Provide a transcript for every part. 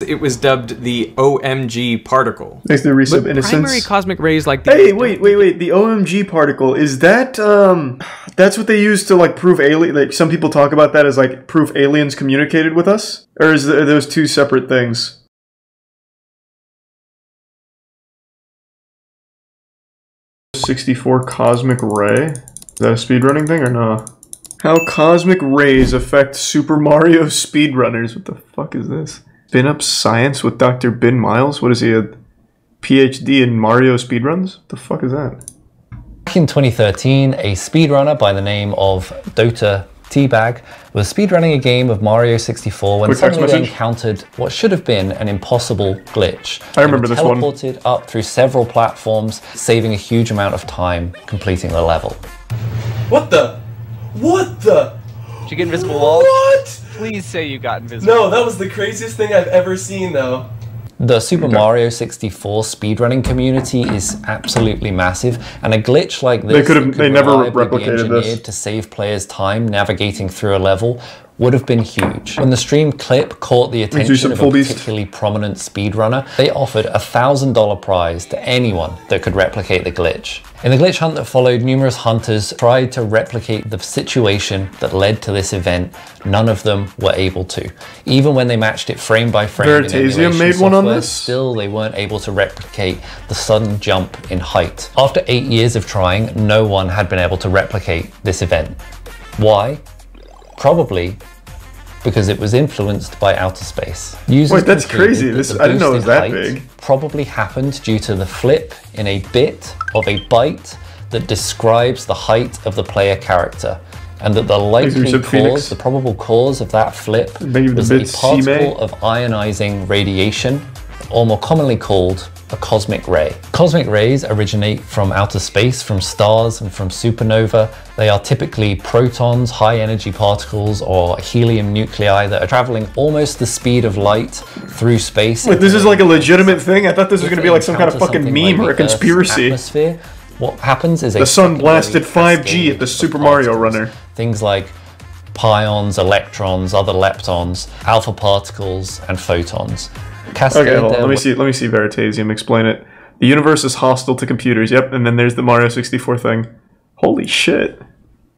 It was dubbed the OMG particle. Thanks to the resub innocence. Primary cosmic rays like these. Hey, wait. The OMG particle, is that, that's what they use to, like, prove like, some people talk about that as, like, proof aliens communicated with us? Or are those two separate things? $64 cosmic ray? Is that a speedrunning thing or no? How cosmic rays affect Super Mario speedrunners. What the fuck is this? Spin Up Science with Dr. Ben Miles? What is he, a PhD in Mario speedruns? What the fuck is that? Back in 2013, a speedrunner by the name of Dota Teabag was speedrunning a game of Mario 64 when suddenly they encountered what should have been an impossible glitch. I remember this one. Teleported up through several platforms, saving a huge amount of time completing the level. What the? What the? Did you get invisible walls? What? Please say you got invisible. No, that was the craziest thing I've ever seen, though. The Super Mario 64 speedrunning community is absolutely massive, and a glitch like this they never replicated this to save players time navigating through a level would have been huge. When the stream clip caught the attention of a particularly prominent speedrunner, they offered a $1,000 prize to anyone that could replicate the glitch. In the glitch hunt that followed, numerous hunters tried to replicate the situation that led to this event. None of them were able to. Even when they matched it frame by frame in emulation made one on this? Still they weren't able to replicate the sudden jump in height. After 8 years of trying, no one had been able to replicate this event. Why? Probably because it was influenced by outer space. Wait, that's crazy. I didn't know it was that big. Probably happened due to the flip in a bit of a byte that describes the height of the player character, and that the likely cause, the probable cause of that flip was a particle of ionizing radiation, or more commonly called a cosmic ray. Cosmic rays originate from outer space, from stars and from supernova. They are typically protons, high energy particles, or helium nuclei that are traveling almost the speed of light through space. Wait, this is like a legitimate thing? I thought this was going to be like some kind of fucking meme or a conspiracy. Atmosphere, what happens is the sun blasted 5G at the Super Mario runner. Things like pions, electrons, other leptons, alpha particles, and photons. Okay, hold on. Let me see Veritasium explain it. The universe is hostile to computers. Yep, and then there's the Mario 64 thing. Holy shit.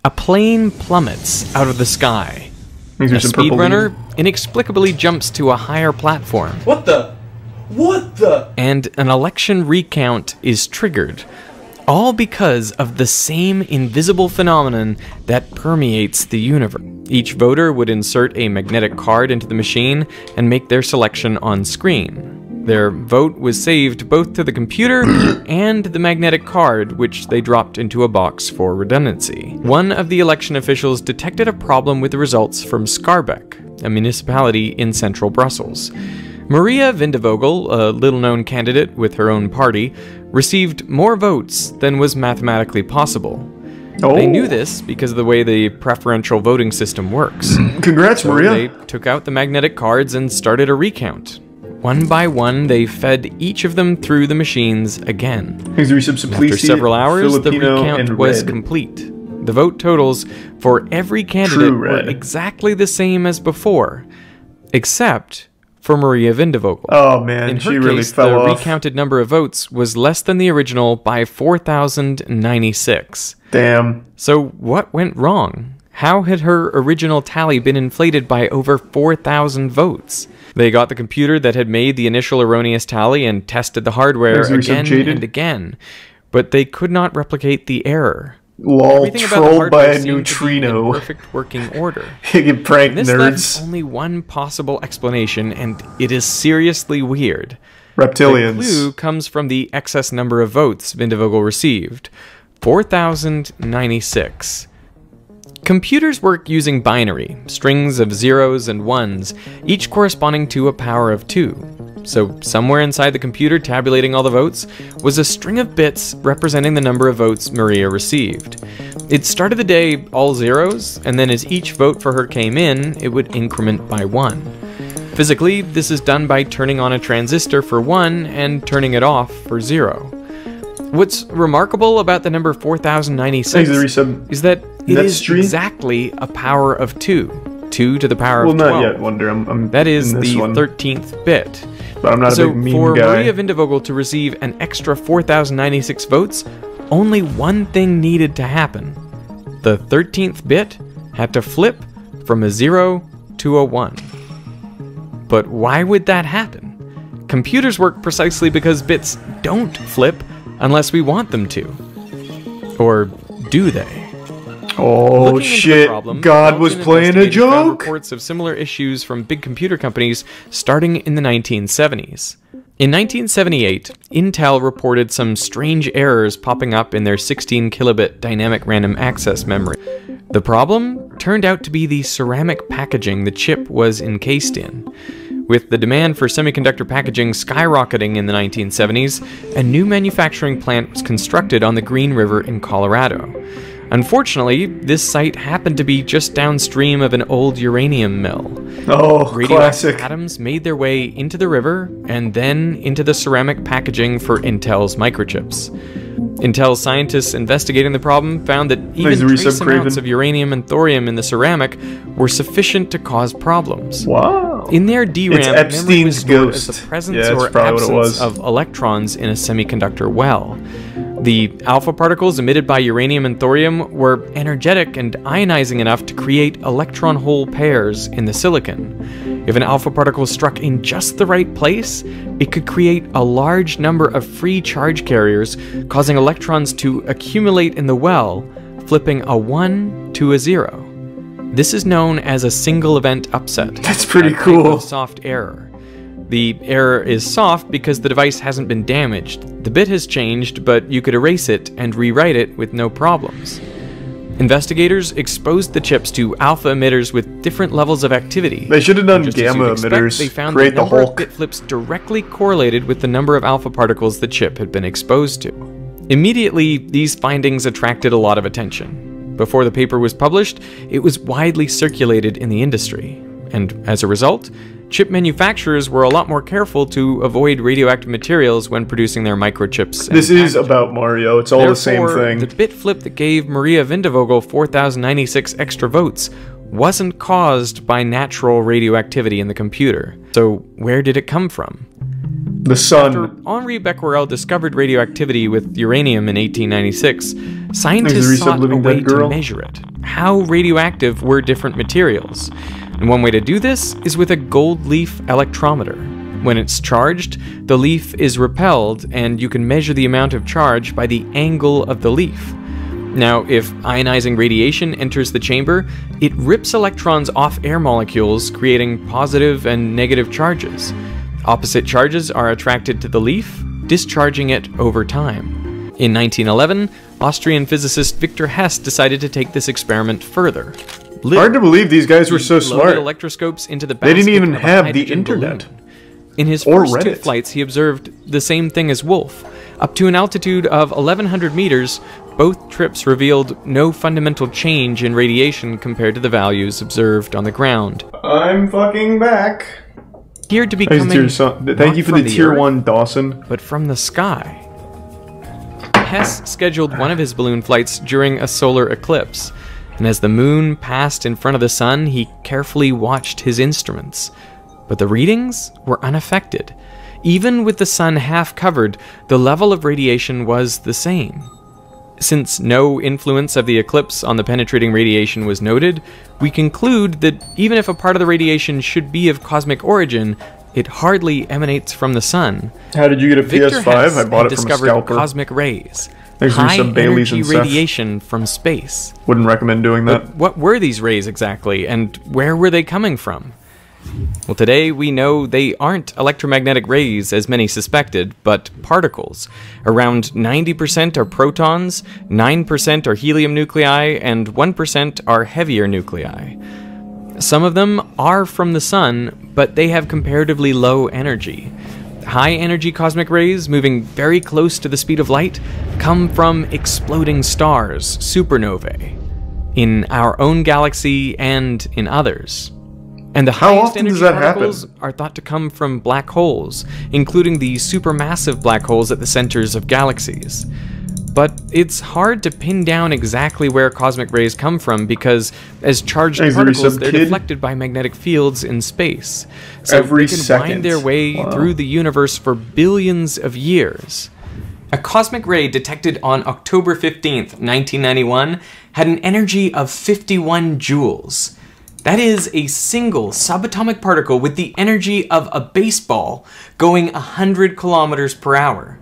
A plane plummets out of the sky. A speedrunner inexplicably jumps to a higher platform. What the? What the? And an election recount is triggered. All because of the same invisible phenomenon that permeates the universe. Each voter would insert a magnetic card into the machine and make their selection on screen. Their vote was saved both to the computer and the magnetic card, which they dropped into a box for redundancy. One of the election officials detected a problem with the results from Schaerbeek, a municipality in central Brussels. Maria Vindevogel, a little-known candidate with her own party, received more votes than was mathematically possible. Oh. They knew this because of the way the preferential voting system works. Congrats, so Maria! They took out the magnetic cards and started a recount. One by one, they fed each of them through the machines again. After several hours, the recount was complete. The vote totals for every candidate were exactly the same as before, except for Maria Vindevogel. Oh man, she really fell off. The recounted number of votes was less than the original by 4,096. Damn. So what went wrong? How had her original tally been inflated by over 4,000 votes? They got the computer that had made the initial erroneous tally and tested the hardware again and again, but they could not replicate the error. Lol, trolled by a neutrino. Perfect working order. You get pranked, this nerds. Left only one possible explanation, and it is seriously weird. Reptilians. The clue comes from the excess number of votes Vindevogel received, 4,096. Computers work using binary, strings of zeros and ones, each corresponding to a power of 2. So somewhere inside the computer tabulating all the votes was a string of bits representing the number of votes Maria received. It started the day all zeros, and then as each vote for her came in, it would increment by 1. Physically, this is done by turning on a transistor for 1 and turning it off for 0. What's remarkable about the number 4,096 is that it is exactly a power of 2. 2 to the power well, of 12. not yet, Wonder. I'm That is in this the one. 13th bit. But I'm not a big meme for guy. Maria Vindevogel to receive an extra 4,096 votes, only one thing needed to happen. The 13th bit had to flip from a 0 to a 1. But why would that happen? Computers work precisely because bits don't flip unless we want them to. Or do they? Oh Looking into the shit, problem, God was Belgian playing a investigators found joke? reports of similar issues from big computer companies starting in the 1970s. In 1978, Intel reported some strange errors popping up in their 16 kilobit dynamic random access memory. The problem turned out to be the ceramic packaging the chip was encased in. With the demand for semiconductor packaging skyrocketing in the 1970s, a new manufacturing plant was constructed on the Green River in Colorado. Unfortunately, this site happened to be just downstream of an old uranium mill. Oh, Radioactive classic. atoms made their way into the river and then into the ceramic packaging for Intel's microchips. Intel scientists investigating the problem found that even trace amounts of uranium and thorium in the ceramic were sufficient to cause problems. Wow. In their DRAM, It's memory Epstein's was stored ghost. as the presence Yeah, that's or probably what it absence was. of electrons in a semiconductor well. The alpha particles emitted by uranium and thorium were energetic and ionizing enough to create electron-hole pairs in the silicon. If an alpha particle struck in just the right place, it could create a large number of free charge carriers, causing electrons to accumulate in the well, flipping a 1 to a 0. This is known as a single event upset. That's pretty a type cool. of soft error. The error is soft because the device hasn't been damaged. The bit has changed, but you could erase it and rewrite it with no problems. Investigators exposed the chips to alpha emitters with different levels of activity. They should have done Just as gamma you'd expect, emitters. They found Create the the number of Hulk. bit flips directly correlated with the number of alpha particles the chip had been exposed to. Immediately, these findings attracted a lot of attention. Before the paper was published, it was widely circulated in the industry. And as a result, chip manufacturers were a lot more careful to avoid radioactive materials when producing their microchips. This is about Mario. It's all the same Therefore, thing. the bit flip that gave Maria Vindevogel 4,096 extra votes wasn't caused by natural radioactivity in the computer. So where did it come from? The After sun. Henri Becquerel discovered radioactivity with uranium in 1896, There's scientists the sought a Living way Dead to girl. measure it. How radioactive were different materials? And one way to do this is with a gold leaf electrometer. When it's charged, the leaf is repelled, and you can measure the amount of charge by the angle of the leaf. Now, if ionizing radiation enters the chamber, it rips electrons off air molecules, creating positive and negative charges. Opposite charges are attracted to the leaf, discharging it over time. In 1911, Austrian physicist Victor Hess decided to take this experiment further. Hard to believe these guys were so Loaded smart. electroscopes into the They didn't basket even of a have the hydrogen internet. balloon. In his Or first 2 Reddit. flights, he observed the same thing as Wolf. Up to an altitude of 1,100 meters, both trips revealed no fundamental change in radiation compared to the values observed on the ground. I'm fucking back. Appeared to be Thank coming you for not the from tier Earth, 1 Dawson. but from the sky. Hess scheduled one of his balloon flights during a solar eclipse, and as the moon passed in front of the sun, he carefully watched his instruments. But the readings were unaffected. Even with the sun half covered, the level of radiation was the same. Since no influence of the eclipse on the penetrating radiation was noted, we conclude that even if a part of the radiation should be of cosmic origin, it hardly emanates from the sun. How did you get a Victor PS5? Hess I bought had it from a discovered scalper. cosmic rays, Thanks to high some Baileys energy and stuff. radiation from space. Wouldn't recommend doing that. But what were these rays exactly, and where were they coming from? Well, today we know they aren't electromagnetic rays, as many suspected, but particles. Around 90% are protons, 9% are helium nuclei, and 1% are heavier nuclei. Some of them are from the sun, but they have comparatively low energy. High-energy cosmic rays, moving very close to the speed of light, come from exploding stars, supernovae, in our own galaxy and in others. And the How highest often energy does that particles happen? are thought to come from black holes, including the supermassive black holes at the centers of galaxies. But it's hard to pin down exactly where cosmic rays come from because, as charged particles, they're deflected by magnetic fields in space. So they can wind their way through the universe for billions of years. A cosmic ray detected on October 15th, 1991, had an energy of 51 joules. That is a single subatomic particle with the energy of a baseball going 100 kilometers per hour.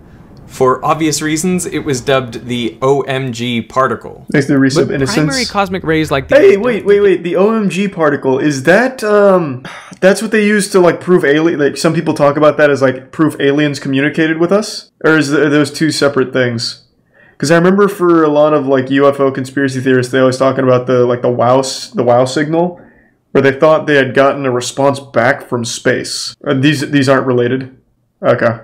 For obvious reasons, it was dubbed the OMG particle. Thanks to the resub innocence. Primary cosmic rays like these... Hey, wait. The OMG particle, is that, that's what they use to, like, prove alien... Like, some people talk about that as, like, proof aliens communicated with us? Or are those two separate things? Because I remember for a lot of, like, UFO conspiracy theorists, they always talking about the wow signal, where they thought they had gotten a response back from space. These aren't related? Okay.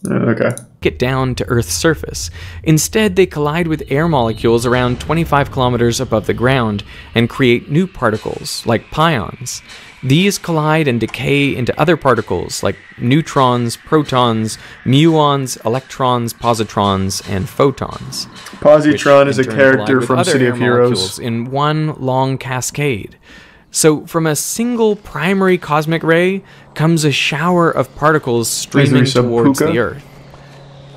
Okay. Get down to Earth's surface. Instead, they collide with air molecules around 25 kilometers above the ground and create new particles, like pions. These collide and decay into other particles, like neutrons, protons, muons, electrons, positrons, and photons. Positron is a character from City of Heroes. In one long cascade. So from a single primary cosmic ray comes a shower of particles streaming towards the Earth.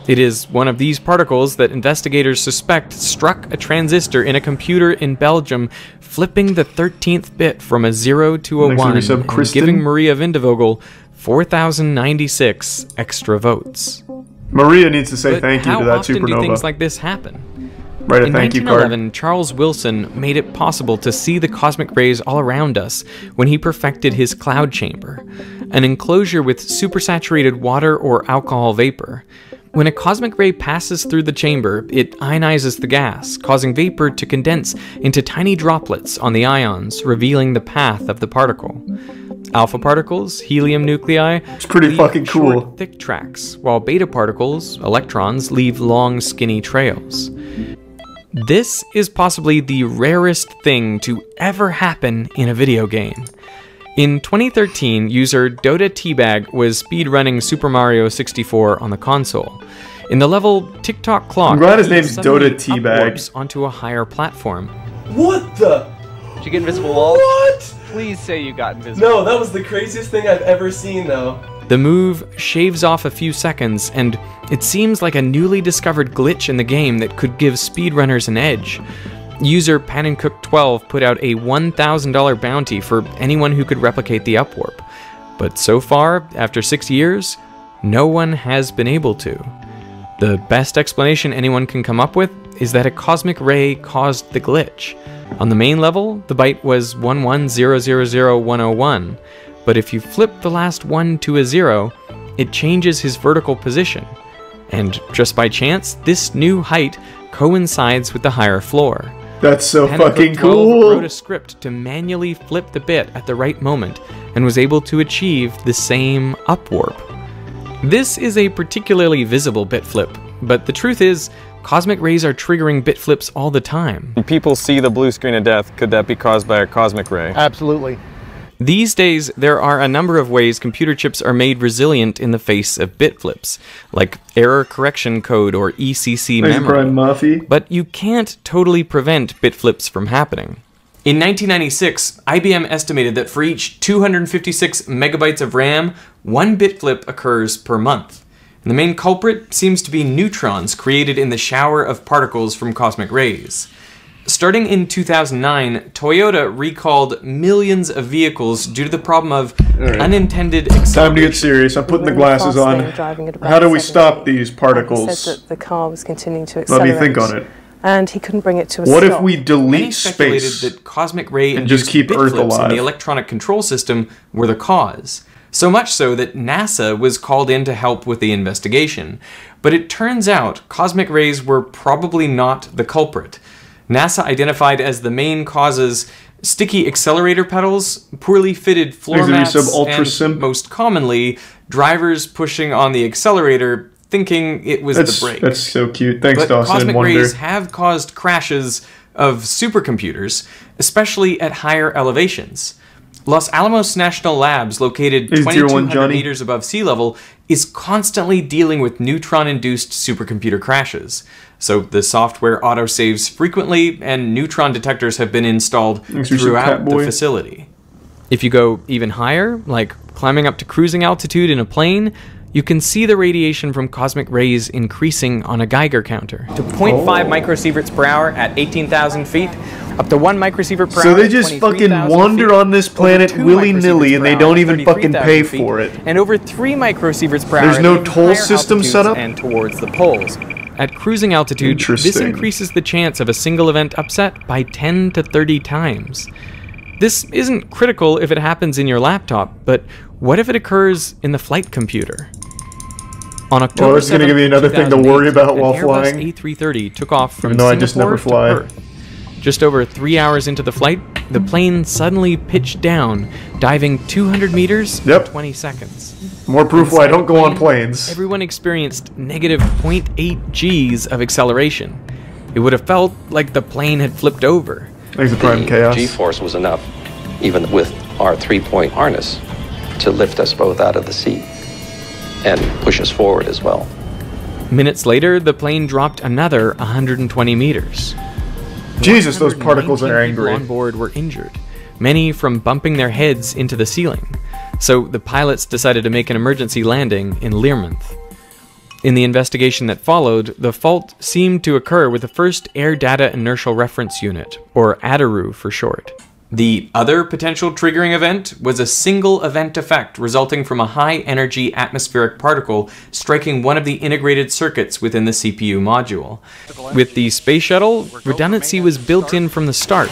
It is one of these particles that investigators suspect struck a transistor in a computer in Belgium, flipping the 13th bit from a 0 to a 1 and giving Maria Vindevogel 4,096 extra votes. Maria needs to say thank you to that supernova. How often do things like this happen? Write a thank you card. In 1911, Charles Wilson made it possible to see the cosmic rays all around us when he perfected his cloud chamber, an enclosure with supersaturated water or alcohol vapor. When a cosmic ray passes through the chamber, it ionizes the gas, causing vapor to condense into tiny droplets on the ions, revealing the path of the particle. Alpha particles, helium nuclei, it's pretty fucking cool. Short, thick tracks, while beta particles, electrons, leave long, skinny trails. This is possibly the rarest thing to ever happen in a video game. In 2013, user Dota Teabag was speedrunning Super Mario 64 on the console. In the level TikTok Clock, I'm glad his name's Dota Teabag. Onto a higher platform. What the? Did you get invisible walls? What? Please say you got invisible. No, that was the craziest thing I've ever seen, though. The move shaves off a few seconds, and it seems like a newly discovered glitch in the game that could give speedrunners an edge. User PanandCook12 put out a $1,000 bounty for anyone who could replicate the upwarp. But so far, after 6 years, no one has been able to. The best explanation anyone can come up with is that a cosmic ray caused the glitch. On the main level, the byte was 11000101, but if you flip the last 1 to a 0, it changes his vertical position. And just by chance, this new height coincides with the higher floor. That's so fucking cool! Wrote a script to manually flip the bit at the right moment, and was able to achieve the same upwarp. This is a particularly visible bit flip, but the truth is, cosmic rays are triggering bit flips all the time. When people see the blue screen of death, could that be caused by a cosmic ray? Absolutely. These days, there are a number of ways computer chips are made resilient in the face of bit flips, like error correction code or ECC memory. But you can't totally prevent bit flips from happening. In 1996, IBM estimated that for each 256 megabytes of RAM, 1 bit flip occurs per month. And the main culprit seems to be neutrons created in the shower of particles from cosmic rays. Starting in 2009, Toyota recalled millions of vehicles due to the problem of unintended acceleration. Time to get serious. I'm putting the glasses on. How do we stop these particles? He said that the car was continuing to accelerate. Let me think on it. And he couldn't bring it to a stop. What if we Many delete speculated space that cosmic ray and just keep bit Earth flips alive? in the electronic control system were the cause. So much so that NASA was called in to help with the investigation. But it turns out cosmic rays were probably not the culprit. NASA identified as the main causes sticky accelerator pedals, poorly fitted floor mats, and most commonly, drivers pushing on the accelerator thinking it was the brake. That's so cute. Thanks, Dawson. Cosmic rays have caused crashes of supercomputers, especially at higher elevations. Los Alamos National Labs, located 2,200 meters above sea level, is constantly dealing with neutron-induced supercomputer crashes. So the software autosaves frequently, and neutron detectors have been installed throughout the facility. If you go even higher, like climbing up to cruising altitude in a plane, you can see the radiation from cosmic rays increasing on a Geiger counter to 0.5 microsieverts per hour at 18,000 feet, up to 1 microsievert per hour. So they just fucking wander on this planet willy-nilly and they don't even fucking pay for it. And over 3 microsieverts per hour. There's no toll system set up? And towards the poles. At cruising altitude, this increases the chance of a single event upset by 10 to 30 times. This isn't critical if it happens in your laptop, but what if it occurs in the flight computer? On October well, it's going to give me another thing to worry about while flying. An Airbus A330 took off from Singapore I just never fly. to Perth. Just over 3 hours into the flight, the plane suddenly pitched down, diving 200 meters in 20 seconds. More proof why I don't go on planes. Everyone experienced negative 0.8 Gs of acceleration. It would have felt like the plane had flipped over. The G-force was enough, even with our 3-point harness, to lift us both out of the sea and push us forward as well. Minutes later, the plane dropped another 120 meters. Jesus, those particles are angry. People on board were injured, many from bumping their heads into the ceiling. So the pilots decided to make an emergency landing in Learmonth. In the investigation that followed, the fault seemed to occur with the first Air Data Inertial Reference Unit, or ADIRU for short. The other potential triggering event was a single event effect resulting from a high-energy atmospheric particle striking one of the integrated circuits within the CPU module. With the space shuttle, redundancy was built in from the start.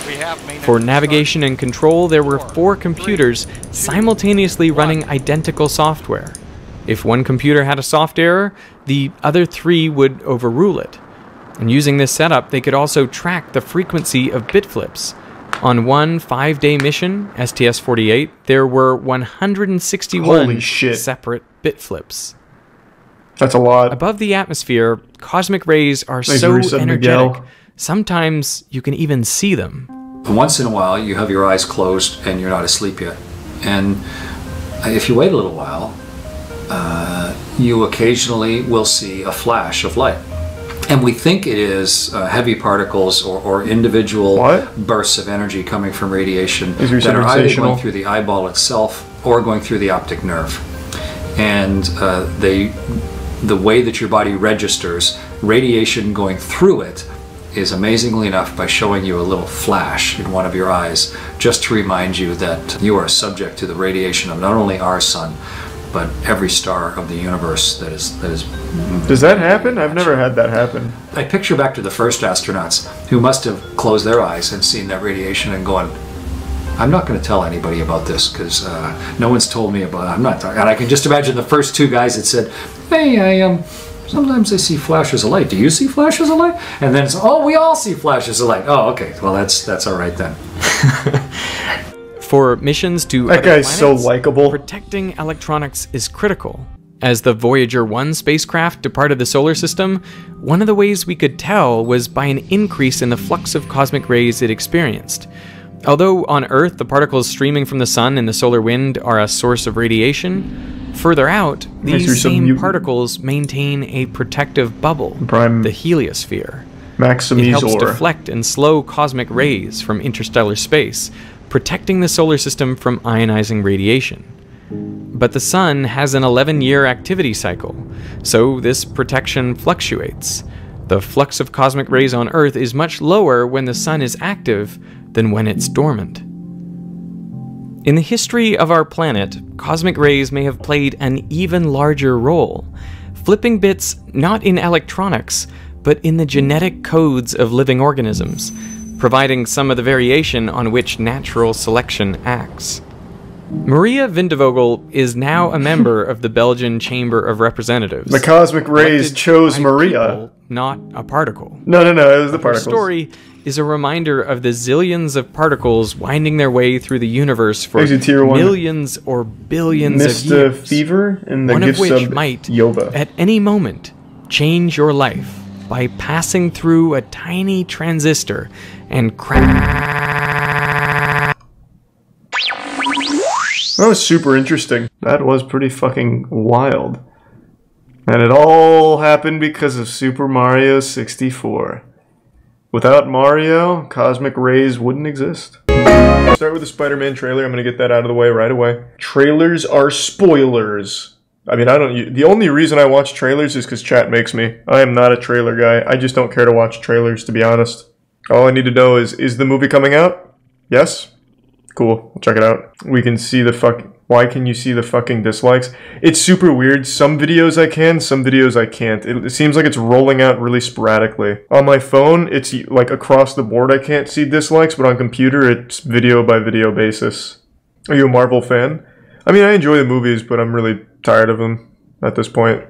For navigation and control, there were 4 computers simultaneously running identical software. If one computer had a soft error, the other 3 would overrule it. And using this setup, they could also track the frequency of bit flips. On one 5-day mission, STS-48, there were 161 separate bit flips. That's a lot. Above the atmosphere, cosmic rays are so energetic, sometimes you can even see them. Once in a while, you have your eyes closed and you're not asleep yet. And if you wait a little while, you occasionally will see a flash of light. And we think it is heavy particles or individual bursts of energy coming from radiation that are either going through the eyeball itself or going through the optic nerve. And the way that your body registers radiation going through it is amazingly enough by showing you a little flash in one of your eyes, just to remind you that you are subject to the radiation of not only our sun, but every star of the universe that is. Does that happen? I've never had that happen. I picture back to the first astronauts who must have closed their eyes and seen that radiation and going, I'm not going to tell anybody about this because no one's told me about it. I'm not talking. And I can just imagine the first 2 guys that said, hey, sometimes I see flashes of light. Do you see flashes of light? And then it's, oh, we all see flashes of light. Oh, okay. Well, that's all right then. For missions to that guy's so likable. Protecting electronics is critical. As the Voyager 1 spacecraft departed the solar system, one of the ways we could tell was by an increase in the flux of cosmic rays it experienced. Although on Earth the particles streaming from the sun and the solar wind are a source of radiation, further out, these same particles maintain a protective bubble, the heliosphere. It helps deflect and slow cosmic rays from interstellar space, protecting the solar system from ionizing radiation. But the sun has an 11-year activity cycle, so this protection fluctuates. The flux of cosmic rays on Earth is much lower when the sun is active than when it's dormant. In the history of our planet, cosmic rays may have played an even larger role, flipping bits not in electronics, but in the genetic codes of living organisms, providing some of the variation on which natural selection acts. Maria Vindevogel is now a member of the Belgian Chamber of Representatives. The cosmic rays chose Maria. People, not a particle. No, it was the particles. Her story is a reminder of the zillions of particles winding their way through the universe for millions or billions of years. Mr. Fever and the one gift of which sub might, Yoba. At any moment, change your life by passing through a tiny transistor and crack. That was super interesting. That was pretty fucking wild. And it all happened because of Super Mario 64. Without Mario, cosmic rays wouldn't exist. Start with the Spider-Man trailer. I'm gonna get that out of the way right away. Trailers are spoilers. I mean, the only reason I watch trailers is because chat makes me. I am not a trailer guy. I just don't care to watch trailers, to be honest. All I need to know is the movie coming out? Yes? Cool, we'll check it out. We can see the why can you see the fucking dislikes? It's super weird. Some videos I can, some videos I can't. It seems like it's rolling out really sporadically. On my phone, it's like across the board I can't see dislikes, but on computer, it's video by video basis. Are you a Marvel fan? I mean, I enjoy the movies, but I'm really tired of them at this point.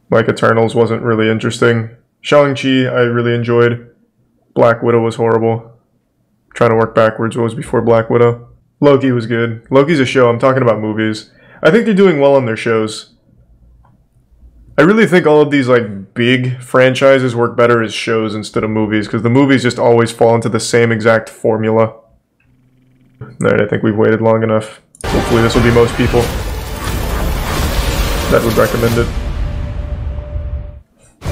Like Eternals wasn't really interesting. Shang-Chi I really enjoyed. Black Widow was horrible. Trying to work backwards, what was before Black Widow? Loki was good. Loki's a show, I'm talking about movies. I think they're doing well on their shows. I really think all of these like big franchises work better as shows instead of movies, because the movies just always fall into the same exact formula. Alright, I think we've waited long enough. Hopefully this will be most people that would recommend it.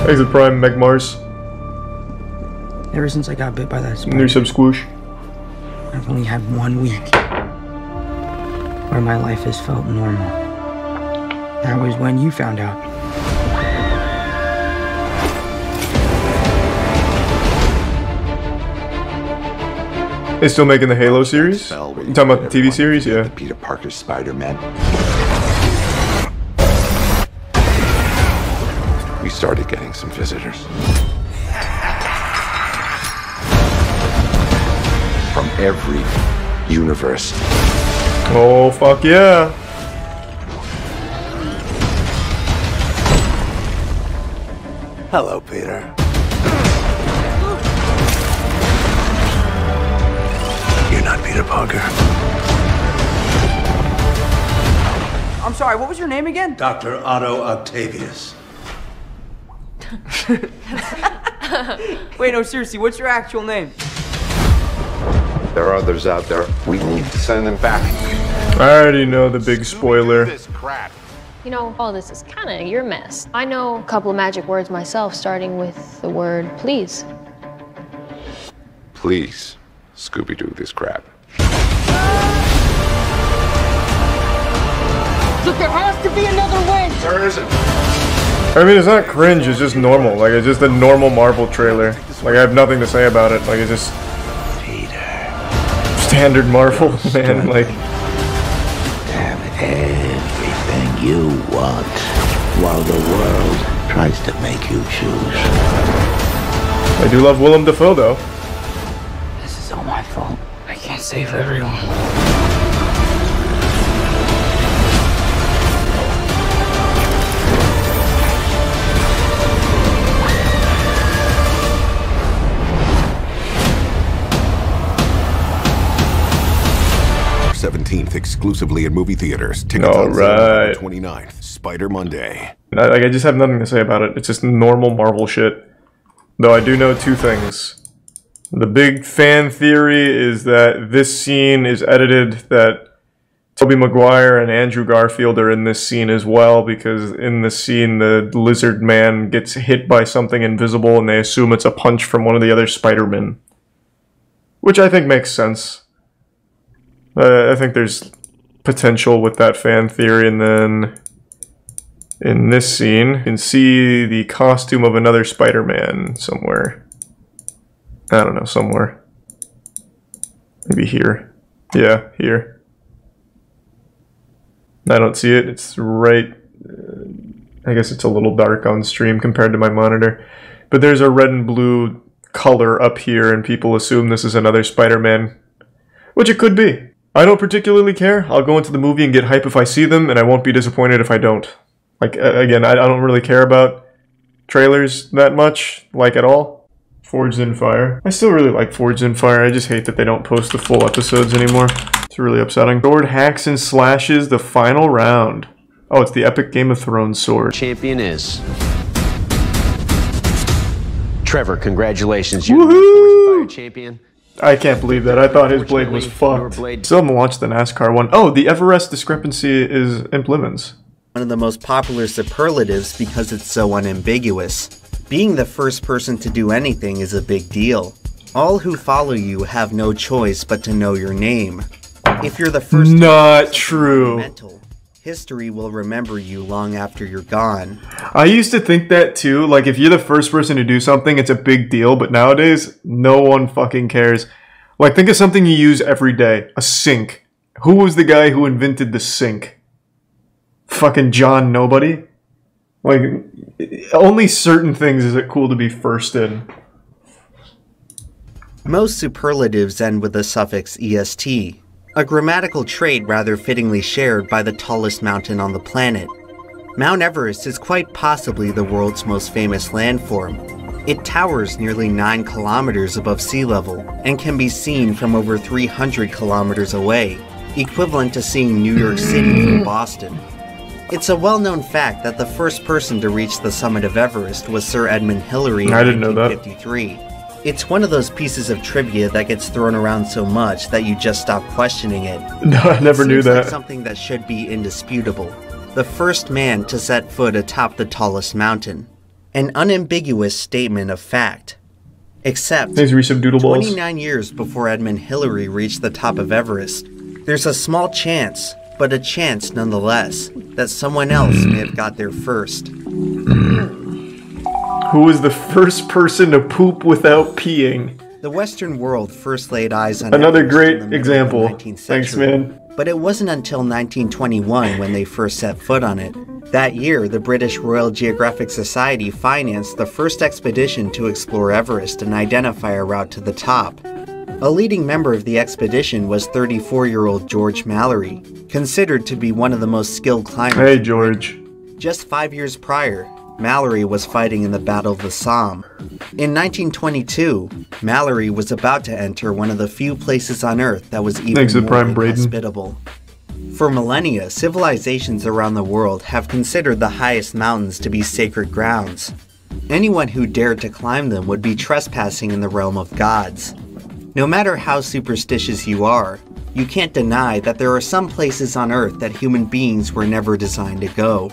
Exit Prime, Meg Mars. Ever since I got bit by that spider, New sub squoosh. I've only had 1 week where my life has felt normal. That was when you found out. They still making the Halo series? You talking about the TV series? Yeah. The Peter Parker Spider-Man. We started getting some visitors. From every universe. Oh, fuck yeah. Hello, Peter. You're not Peter Parker. I'm sorry, what was your name again? Dr. Otto Octavius. Wait, no, seriously, what's your actual name? There are others out there. We need to send them back. I already know the big spoiler. You know, all this is kind of your mess. I know a couple of magic words myself, starting with the word please. Please, Scooby-Doo this crap. Look, there has to be another way! There isn't. I mean, it's not cringe, it's just normal. Like, it's just a normal Marvel trailer. Like, I have nothing to say about it. Like, it's just standard Marvel, man. Like, have everything you want while the world tries to make you choose. I do love Willem Dafoe, though. This is all my fault. I can't save everyone. Exclusively in movie theaters. Tickets on sale on the 29th. Spider Monday. I just have nothing to say about it. It's just normal Marvel shit. Though I do know two things. The big fan theory is that this scene is edited, that Tobey Maguire and Andrew Garfield are in this scene as well, because in this scene the lizard man gets hit by something invisible and they assume it's a punch from one of the other Spider-Men. Which I think makes sense. I think there's potential with that fan theory. And then in this scene, you can see the costume of another Spider-Man somewhere. I don't know, somewhere. Maybe here. Yeah, here. I don't see it. It's right... I guess it's a little dark on stream compared to my monitor. But there's a red and blue color up here, and people assume this is another Spider-Man. Which it could be. I don't particularly care. I'll go into the movie and get hype if I see them, and I won't be disappointed if I don't. Like, again, I don't really care about trailers that much, like at all. Forged in Fire. I still really like Forged in Fire. I just hate that they don't post the full episodes anymore. It's really upsetting. Sword hacks and slashes, the final round. Oh, it's the epic Game of Thrones sword. Champion is Trevor. Congratulations, you're the Forged in Fire champion. I can't believe that. I thought his blade was fucked. Still haven't watched the NASCAR one. Oh, the Everest discrepancy is Imp Lemons. One of the most popular superlatives because it's so unambiguous. Being the first person to do anything is a big deal. All who follow you have no choice but to know your name. If you're the first, not true. History will remember you long after you're gone. I used to think that too. Like, if you're the first person to do something, it's a big deal. But nowadays, no one fucking cares. Like, think of something you use every day. A sink. Who was the guy who invented the sink? Fucking John Nobody? Like, only certain things is it cool to be first in. Most superlatives end with the suffix est. A grammatical trait rather fittingly shared by the tallest mountain on the planet. Mount Everest is quite possibly the world's most famous landform. It towers nearly 9 kilometers above sea level and can be seen from over 300 kilometers away, equivalent to seeing New York City from Boston. It's a well-known fact that the first person to reach the summit of Everest was Sir Edmund Hillary in 1953. It's one of those pieces of trivia that gets thrown around so much that you just stop questioning it. No, I never knew that. Like something that should be indisputable. The first man to set foot atop the tallest mountain. An unambiguous statement of fact. Except, 29 years before Edmund Hillary reached the top of Everest, there's a small chance, but a chance nonetheless, that someone else may have got there first. Who was the first person to poop without peeing? The Western world first laid eyes on another Everest great in the example. 19th century, Thanks, man. But it wasn't until 1921 when they first set foot on it. That year, the British Royal Geographic Society financed the first expedition to explore Everest and identify a route to the top. A leading member of the expedition was 34-year-old George Mallory, considered to be one of the most skilled climbers. Hey, George. Just 5 years prior, Mallory was fighting in the Battle of the Somme. In 1922, Mallory was about to enter one of the few places on Earth that was even more inhospitable. For millennia, civilizations around the world have considered the highest mountains to be sacred grounds. Anyone who dared to climb them would be trespassing in the realm of gods. No matter how superstitious you are, you can't deny that there are some places on Earth that human beings were never designed to go.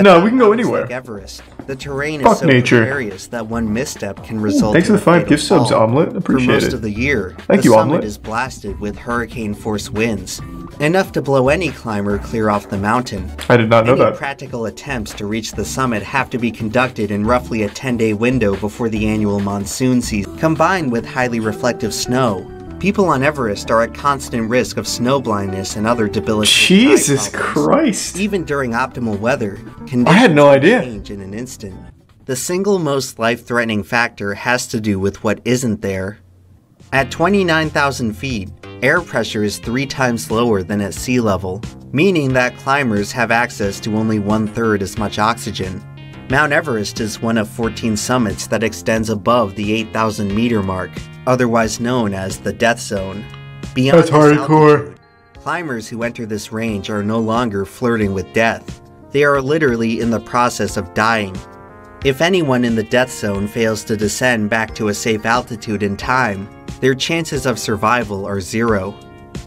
No, we can go anywhere. Like Everest, the terrain Fuck is so precarious that one misstep can result Thanks in for the 5 gift subs, Omelet. Appreciate it. For most of the year, Thank the you, summit Omelet. is blasted with hurricane-force winds, enough to blow any climber clear off the mountain. I did not know Any that. practical attempts to reach the summit have to be conducted in roughly a 10-day window before the annual monsoon season. Combined with highly reflective snow, people on Everest are at constant risk of snow blindness and other debilitating Jesus eye problems. Christ. Even during optimal weather, conditions I had no idea. change in an instant. The single most life-threatening factor has to do with what isn't there. At 29,000 feet, air pressure is 3 times lower than at sea level, meaning that climbers have access to only 1/3 as much oxygen. Mount Everest is one of 14 summits that extends above the 8,000 meter mark, otherwise known as the death zone. Beyond That's this hardcore. altitude, climbers who enter this range are no longer flirting with death. They are literally in the process of dying. If anyone in the death zone fails to descend back to a safe altitude in time, their chances of survival are 0.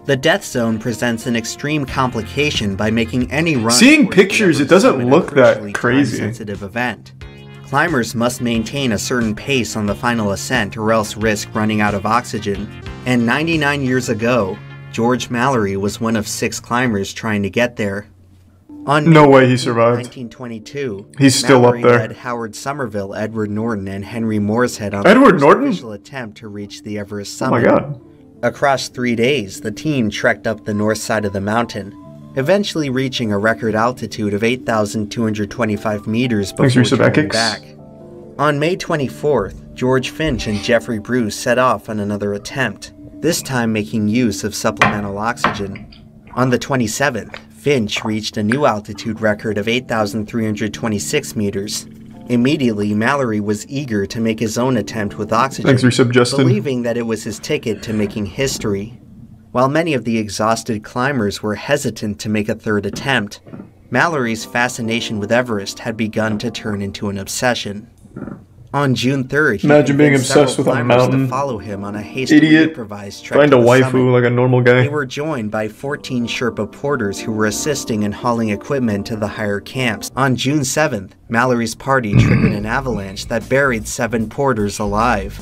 The death zone presents an extreme complication by making any run. Seeing pictures, it doesn't look that crazy. Sensitive event. Climbers must maintain a certain pace on the final ascent or else risk running out of oxygen. And 99 years ago, George Mallory was one of 6 climbers trying to get there. On No May way he survived. 1922, He's still Mallory up there. led Howard Somerville, Edward Norton, and Henry Moorehead on Edward the first Norton? official attempt to reach the Everest Oh my summit. god. Across 3 days, the team trekked up the north side of the mountain, eventually reaching a record altitude of 8,225 meters before Thanks, Resub turning Ekix. back. On May 24th, George Finch and Jeffrey Bruce set off on another attempt, this time making use of supplemental oxygen. On the 27th, Finch reached a new altitude record of 8,326 meters. Immediately, Mallory was eager to make his own attempt with oxygen, Thanks, Resub Justin. believing that it was his ticket to making history. While many of the exhausted climbers were hesitant to make a third attempt, Mallory's fascination with Everest had begun to turn into an obsession. On June 3rd, he imagine being convinced obsessed several with a climbers mountain. to follow him on a hastily Idiot. improvised trek Find to a the waifu summit. like a normal guy. They were joined by 14 Sherpa porters who were assisting in hauling equipment to the higher camps. On June 7th, Mallory's party triggered an avalanche that buried 7 porters alive.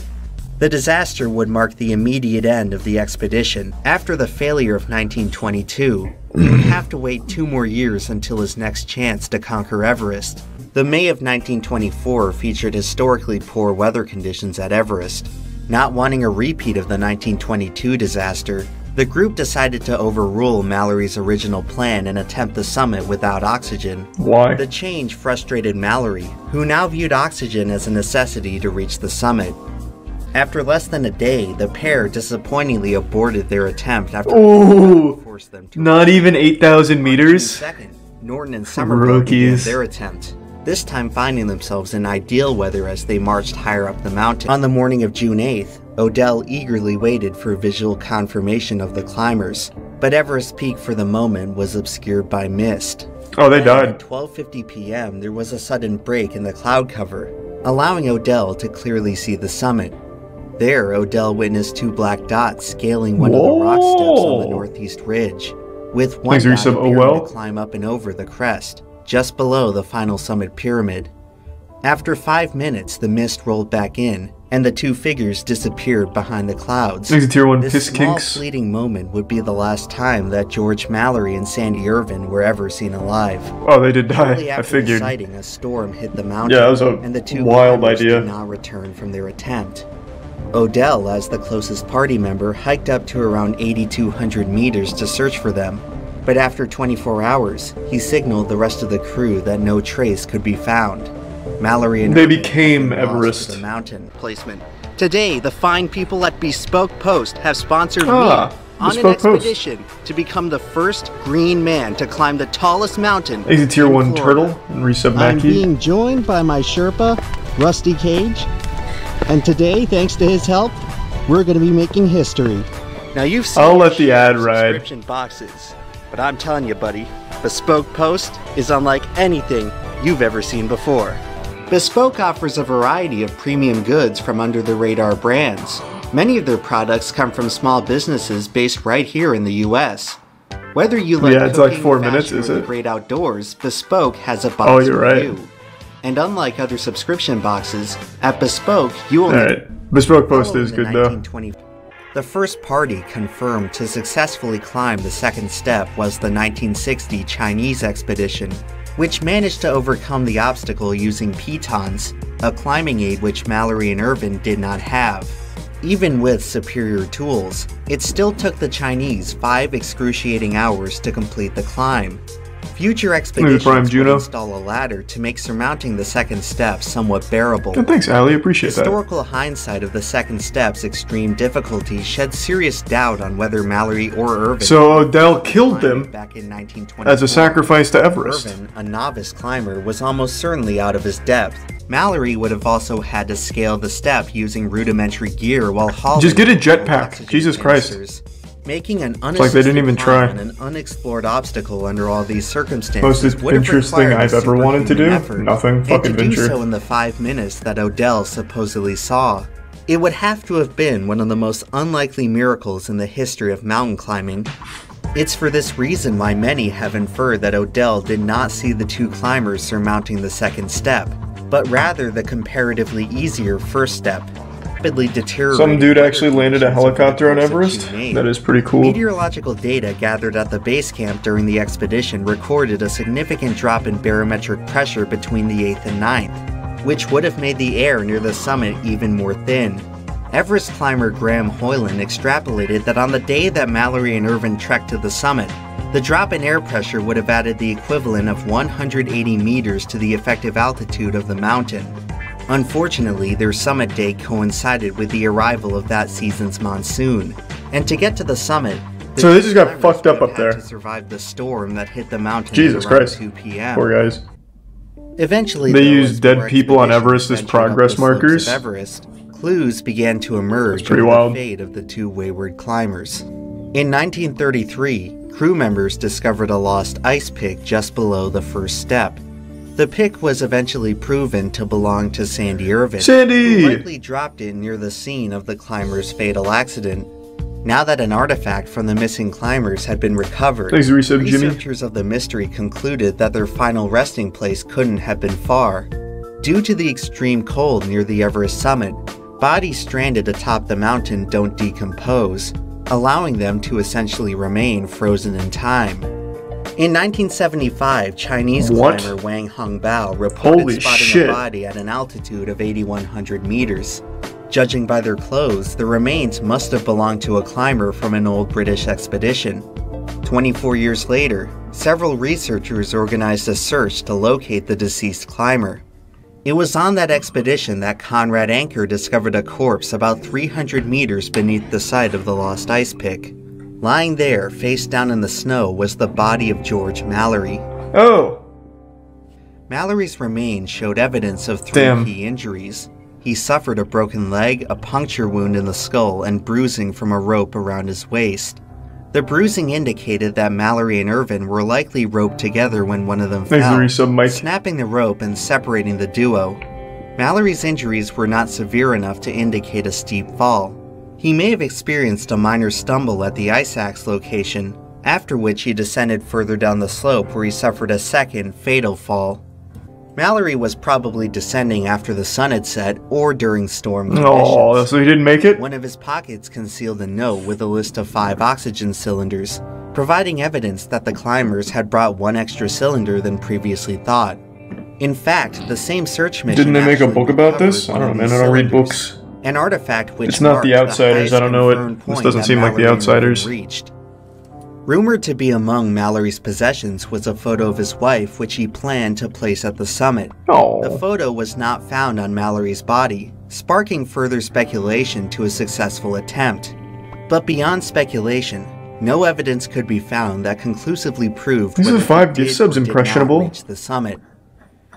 The disaster would mark the immediate end of the expedition. After the failure of 1922, he would have to wait 2 more years until his next chance to conquer Everest. The May of 1924 featured historically poor weather conditions at Everest. Not wanting a repeat of the 1922 disaster, the group decided to overrule Mallory's original plan and attempt the summit without oxygen. Why? The change frustrated Mallory, who now viewed oxygen as a necessity to reach the summit. After less than a day, the pair disappointingly aborted their attempt after forced them to not even 8,000 meters? Norton and Somerville began Rookies. their attempt, this time finding themselves in ideal weather as they marched higher up the mountain. On the morning of June 8th, Odell eagerly waited for visual confirmation of the climbers, but Everest Peak for the moment was obscured by mist. Oh, they died. At 12:50 p.m., there was a sudden break in the cloud cover, allowing Odell to clearly see the summit. There, Odell witnessed 2 black dots scaling one of the rock steps on the northeast ridge, with one dot appearing to climb up and over the crest, just below the final summit pyramid. After 5 minutes, the mist rolled back in, and the 2 figures disappeared behind the clouds. Tier 1 This piss small kinks. fleeting moment would be the last time that George Mallory and Sandy Irvin were ever seen alive. Oh, they did die. Shortly I after the figured. sighting, a storm hit the mountain, Yeah, that was a and the 2 wild climbers idea. did not return from their attempt. Odell, as the closest party member, hiked up to around 8,200 meters to search for them, but after 24 hours, he signaled the rest of the crew that no trace could be found. Mallory and They Irvin became lost to Everest. the mountain placement. Today, the fine people at Bespoke Post have sponsored me Ah, on an Bespoke Post. expedition to become the first green man to climb the tallest mountain. He's a tier in 1 Florida. turtle and Resub I'm Mackie. being joined by my Sherpa, Rusty Cage, and today, thanks to his help, we're going to be making history. Now you've seen I'll your let the share ad of ride. subscription boxes, but I'm telling you, buddy, Bespoke Post is unlike anything you've ever seen before. Bespoke offers a variety of premium goods from under-the-radar brands. Many of their products come from small businesses based right here in the U.S. Whether you like Yeah, it's like cooking, 4 minutes, fashion, is or the it? great outdoors, Bespoke has a box Oh, you're for right. you. And unlike other subscription boxes, at Bespoke, you only Alright. Bespoke Post Following is the good though. 1920 The first party confirmed to successfully climb the second step was the 1960 Chinese expedition, which managed to overcome the obstacle using pitons, a climbing aid which Mallory and Irvin did not have. Even with superior tools, it still took the Chinese 5 excruciating hours to complete the climb. Future expeditions would install a ladder to make surmounting the second step somewhat bearable. Oh, thanks, Ali. Appreciate that. Historical hindsight of the second step's extreme difficulty shed serious doubt on whether Mallory or Irvin. So Odell killed them back in 1924. as a sacrifice to Everest. Irvin, a novice climber, was almost certainly out of his depth. Mallory would have also had to scale the step using rudimentary gear while hauling. Just get a jetpack. Jesus Christ. Making an It's like they didn't even try. on an unexplored obstacle under all these circumstances Most would have adventurous thing required I've ever wanted to do? superhuman effort. Nothing. And Fuck to adventure. do so in the 5 minutes that Odell supposedly saw, it would have to have been one of the most unlikely miracles in the history of mountain climbing. It's for this reason why many have inferred that Odell did not see the 2 climbers surmounting the second step, but rather the comparatively easier first step. Some dude actually landed a helicopter on Everest? That is pretty cool. Meteorological data gathered at the base camp during the expedition recorded a significant drop in barometric pressure between the 8th and 9th, which would have made the air near the summit even more thin. Everest climber Graham Hoyland extrapolated that on the day that Mallory and Irvin trekked to the summit, the drop in air pressure would have added the equivalent of 180 meters to the effective altitude of the mountain. Unfortunately, their summit day coincided with the arrival of that season's monsoon, and to get to the summit, so they just got fucked up there to survive the storm that hit the mountain Jesus at around Christ. 2 p.m. Poor guys. Eventually, they though, used as dead more people on expeditions Everest as ventured up progress the slopes of markers. Everest, clues began to emerge pretty of wild. the fate of the 2 wayward climbers. In 1933, crew members discovered a lost ice pick just below the first step. The pick was eventually proven to belong to Sandy Irvin, Sandy! who likely dropped it near the scene of the climber's fatal accident. Now that an artifact from the missing climbers had been recovered, researchers of the mystery concluded that their final resting place couldn't have been far. Due to the extreme cold near the Everest summit, bodies stranded atop the mountain don't decompose, allowing them to essentially remain frozen in time. In 1975, Chinese climber Wang Hongbao reported spotting a body at an altitude of 8,100 meters. Judging by their clothes, the remains must have belonged to a climber from an old British expedition. 24 years later, several researchers organized a search to locate the deceased climber. It was on that expedition that Conrad Anker discovered a corpse about 300 meters beneath the site of the lost ice pick. Lying there, face down in the snow, was the body of George Mallory. Oh! Mallory's remains showed evidence of three key injuries. He suffered a broken leg, a puncture wound in the skull, and bruising from a rope around his waist. The bruising indicated that Mallory and Irvin were likely roped together when one of them fell, snapping the rope and separating the duo. Mallory's injuries were not severe enough to indicate a steep fall. He may have experienced a minor stumble at the ice axe location, after which he descended further down the slope where he suffered a second, fatal fall. Mallory was probably descending after the sun had set or during storm conditions. Oh, so he didn't make it? One of his pockets concealed a note with a list of 5 oxygen cylinders, providing evidence that the climbers had brought 1 extra cylinder than previously thought. In fact, the same search mission. Didn't they make a book about this? I don't know, man. I don't read books. An artifact which it's not The Outsiders. I don't know it. This doesn't seem like The Outsiders. Rumored to be among Mallory's possessions was a photo of his wife, which he planned to place at the summit. The photo was not found on Mallory's body, sparking further speculation to a successful attempt. But beyond speculation, no evidence could be found that conclusively proved these are 5 gift subs impressionable. Reach the summit.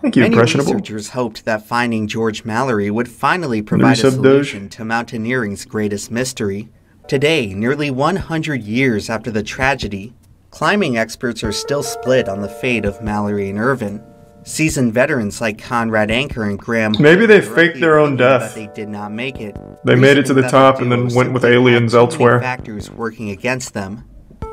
Thank you, Many impressionable. researchers hoped that finding George Mallory would finally provide a solution to mountaineering's greatest mystery. Today, nearly 100 years after the tragedy, climbing experts are still split on the fate of Mallory and Irvin. Seasoned veterans like Conrad Anker and Graham maybe they faked their own death. They did not make it. They made it to the top and then went with aliens elsewhere. Factors working against them.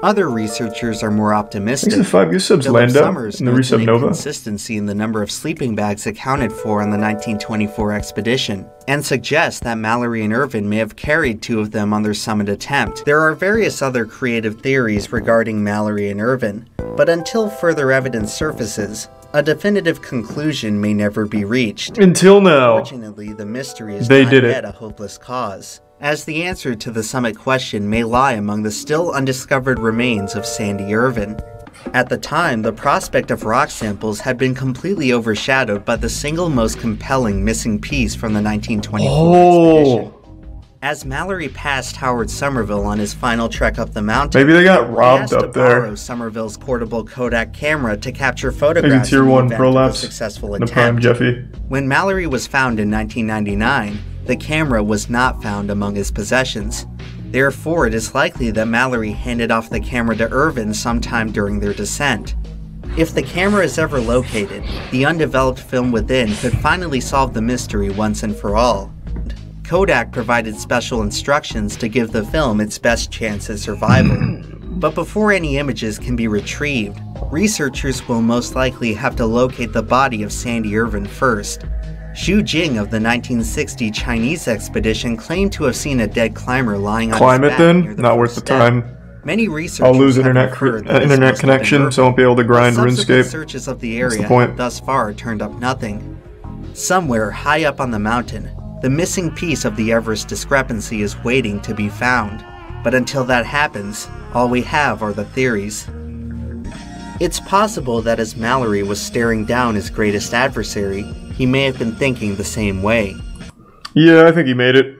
Other researchers are more optimistic. These are 5 gift subs, Lando, in the resub Nova. Consistency in the number of sleeping bags accounted for on the 1924 expedition, and suggests that Mallory and Irvin may have carried 2 of them on their summit attempt. There are various other creative theories regarding Mallory and Irvin, but until further evidence surfaces, a definitive conclusion may never be reached. Until now. Unfortunately, the mystery is not yet a hopeless cause, as the answer to the summit question may lie among the still undiscovered remains of Sandy Irvin. At the time, the prospect of rock samples had been completely overshadowed by the single most compelling missing piece from the 1924 expedition. As Mallory passed Howard Somerville on his final trek up the mountain, maybe they got robbed up there. Borrow Somerville's portable Kodak camera to capture photographs Tier 1 of the prolapse. Successful The Prime attempt. Jeffy. When Mallory was found in 1999, the camera was not found among his possessions. Therefore, it is likely that Mallory handed off the camera to Irvin sometime during their descent. If the camera is ever located, the undeveloped film within could finally solve the mystery once and for all. Kodak provided special instructions to give the film its best chance at survival. But before any images can be retrieved, researchers will most likely have to locate the body of Sandy Irvin first. Xu Jing of the 1960 Chinese expedition claimed to have seen a dead climber lying on his back near then? the Not worth first the time. Many researchers I'll lose have internet inferred that this internet must have been connection, Irvin. so I won't be able to grind Subsequent RuneScape. searches of the What's the area point? have thus far turned up nothing. Somewhere high up on the mountain, the missing piece of the Everest discrepancy is waiting to be found. But until that happens, all we have are the theories. It's possible that as Mallory was staring down his greatest adversary, he may have been thinking the same way. Yeah, I think he made it.